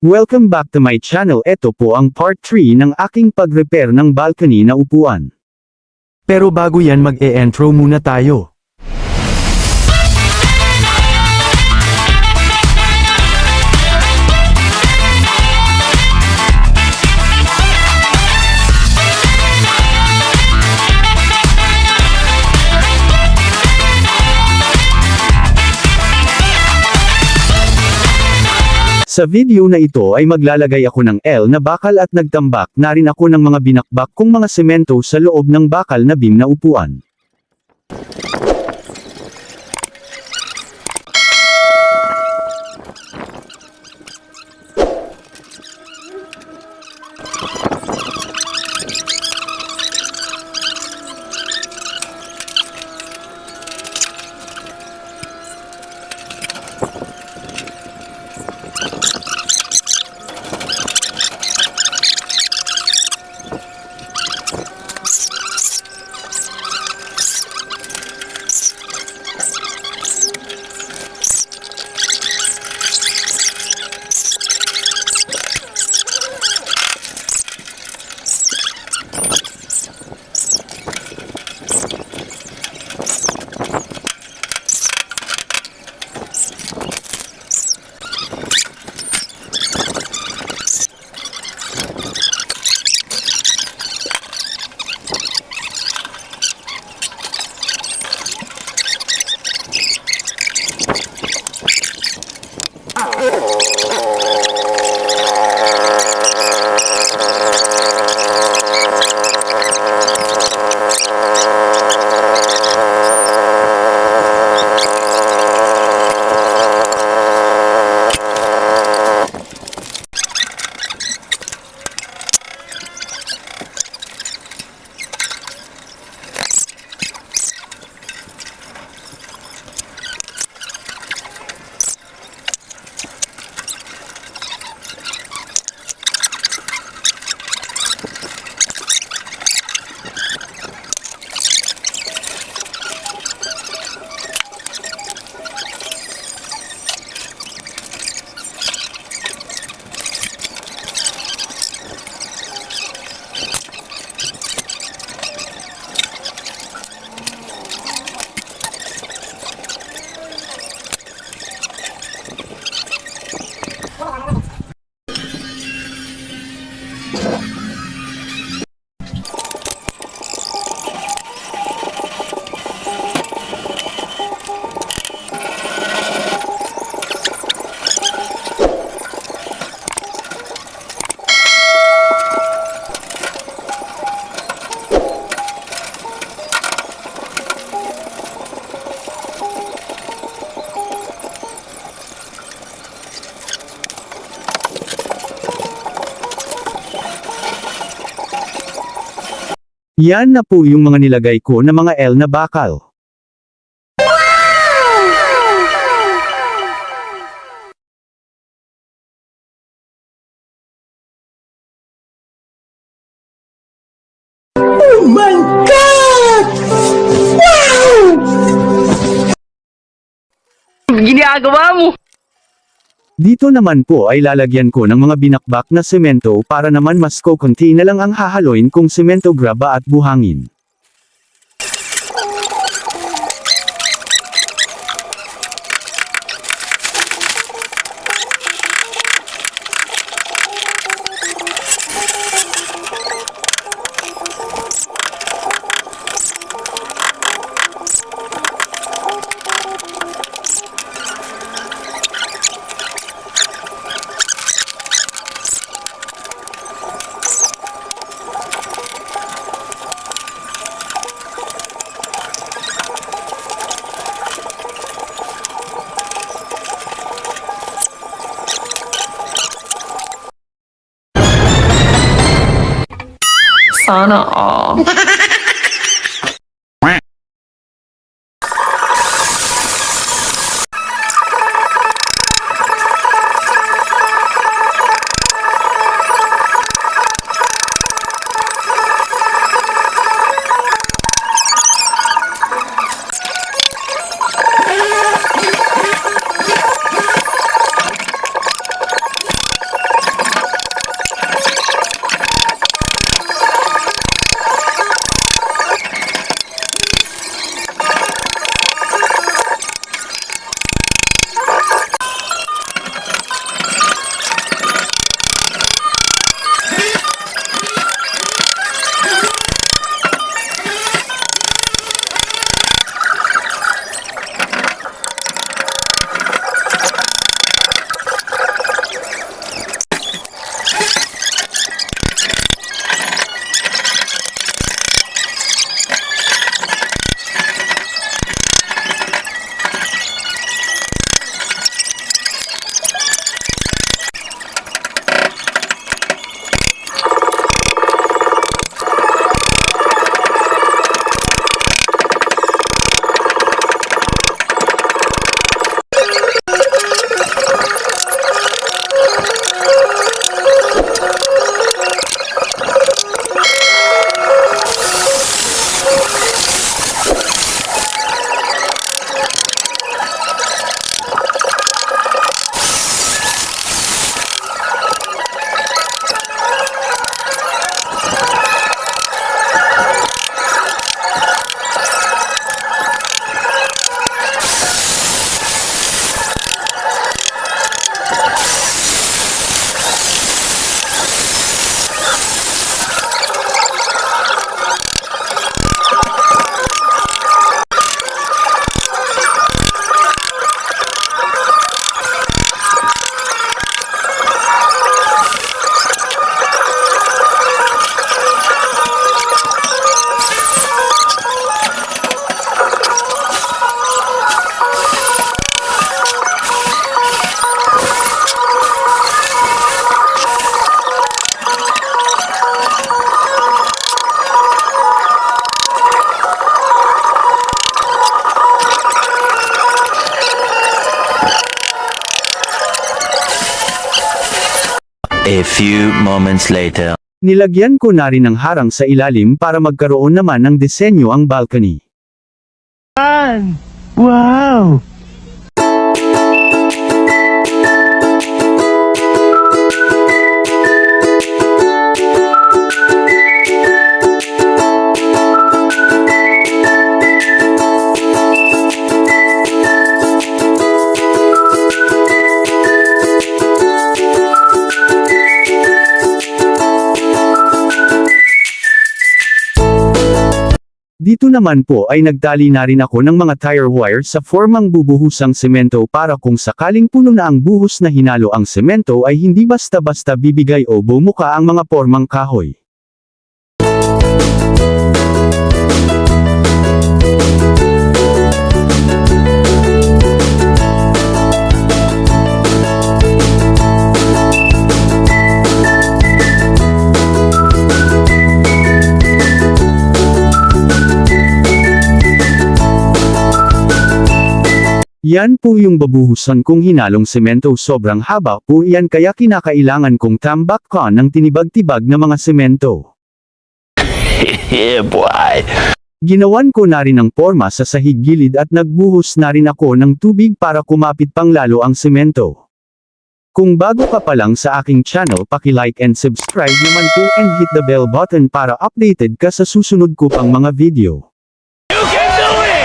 Welcome back to my channel. Ito po ang part 3 ng aking pag-repair ng balcony na upuan. Pero bago yan mag-e-intro muna tayo. Sa video na ito ay maglalagay ako ng L na bakal at nagtambak na rin ako ng mga binakbak kong mga semento sa loob ng bakal na beam na upuan. Yan na po yung mga nilagay ko na mga L na bakal. Oh my God! Wow! Ginagawa mo! Dito naman po ay lalagyan ko ng mga binakbak na semento para naman mas kukunti na lang ang hahaloin kong semento graba at buhangin. Sana all. A few moments later. Nilagyan ko na rin ng harang sa ilalim para magkaroon naman ng disenyo ang balcony. Wow! Dito naman po ay nagtali na rin ako ng mga tire wire sa formang bubuhusang semento para kung sakaling puno na ang buhos na hinalo ang semento ay hindi basta-basta bibigay o bumuka ang mga formang kahoy. Yan po yung babuhusan kong hinalong semento, sobrang haba po yan kaya kinakailangan kong tambak ka ng tinibag-tibag na mga semento. Yeah, boy. Ginawan ko na rin ang porma sa sahig gilid at nagbuhos na rin ako ng tubig para kumapit pang lalo ang semento. Kung bago ka pa lang sa aking channel, paki-like and subscribe naman po and hit the bell button para updated ka sa susunod ko pang mga video. You can do it!